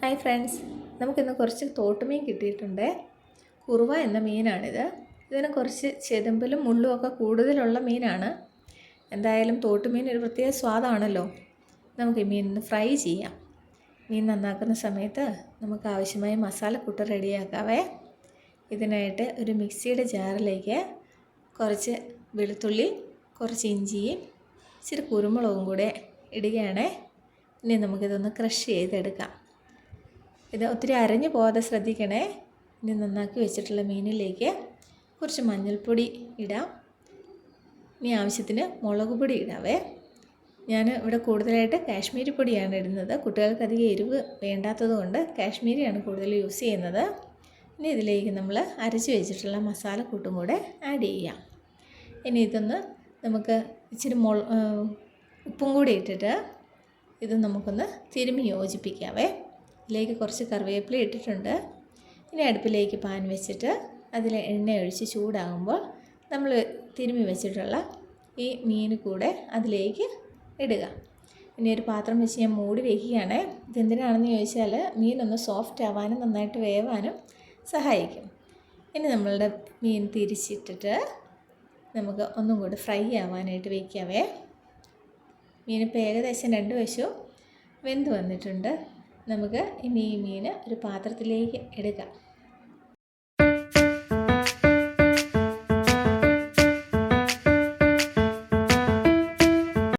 Hi friends, നമുക്കിന്ന് കുറച്ച് തോട്ടുമീൻ കിട്ടിയിട്ടുണ്ട്. കുറുവ എന്ന മീനാണിത്. ഇതിന് കുറച്ച് ചെതുമ്പലും മുള്ളും ഒക്കെ കൂടുതലുള്ള മീനാണ്. എന്തായാലും തോട്ടുമീൻ ഒരു പ്രത്യേക സ്വാദാണല്ലോ. നമുക്ക് ഈ മീൻ ഫ്രൈ ചെയ്യാം. മീൻ നന്നാക്കുന്ന സമയത്ത് നമുക്ക് ആവശ്യമായ മസാലക്കൂട്ട് റെഡിയാക്കാവേ. ഇതിനായിട്ട് ഒരു മിക്സിയുടെ ജാറിലേക്ക് കുറച്ച് വെളുത്തുള്ളി, കുറച്ച് ഇഞ്ചിയും ഇച്ചിരി കുരുമുളകും കൂടെ ഇടുകയാണേ. ഇനി നമുക്കിതൊന്ന് ക്രഷ് ചെയ്തെടുക്കാം. ഇത് ഒത്തിരി അരഞ്ഞു പോകാതെ ശ്രദ്ധിക്കണേ. ഇനി നന്നാക്കി വെച്ചിട്ടുള്ള മീനിലേക്ക് കുറച്ച് മഞ്ഞൾപ്പൊടി ഇടാം. ഇനി ആവശ്യത്തിന് മുളക് പൊടി ഇടാവേ. ഞാൻ ഇവിടെ കൂടുതലായിട്ട് കാശ്മീരി പൊടിയാണ് ഇടുന്നത്. കുട്ടികൾക്ക് അധികം എരിവ് വേണ്ടാത്തത് കൊണ്ട് കാശ്മീരിയാണ് കൂടുതൽ യൂസ് ചെയ്യുന്നത്. ഇനി ഇതിലേക്ക് നമ്മൾ അരച്ച് വെച്ചിട്ടുള്ള മസാലക്കൂട്ടും കൂടെ ആഡ് ചെയ്യാം. ഇനി ഇതൊന്ന് നമുക്ക് ഇച്ചിരി ഉപ്പും കൂടി ഇട്ടിട്ട് ഇത് നമുക്കൊന്ന് തിരുമ്മി യോജിപ്പിക്കാവേ. ഇതിലേക്ക് കുറച്ച് കറിവേപ്പില ഇട്ടിട്ടുണ്ട്. ഇനി അടുപ്പിലേക്ക് പാൻ വെച്ചിട്ട് അതിൽ എണ്ണ ഒഴിച്ച് ചൂടാകുമ്പോൾ നമ്മൾ തിരുമ്മി വെച്ചിട്ടുള്ള ഈ മീൻ കൂടെ അതിലേക്ക് ഇടുക. ഇനി ഒരു പാത്രം വെച്ച് ഞാൻ മൂടി വയ്ക്കുകയാണ്. ഇതെന്തിനാണെന്ന് ചോദിച്ചാൽ മീനൊന്ന് സോഫ്റ്റ് ആവാനും നന്നായിട്ട് വേവാനും സഹായിക്കും. ഇനി നമ്മളുടെ മീൻ തിരിച്ചിട്ടിട്ട് നമുക്ക് ഒന്നും കൂടി ഫ്രൈ ആവാനായിട്ട് വയ്ക്കാവേ. മീനിപ്പോൾ ഏകദേശം 2 വശവും വെന്ത് വന്നിട്ടുണ്ട്. നമുക്ക് ഇനി ഈ മീൻ ഒരു പാത്രത്തിലേക്ക് എടുക്കാം.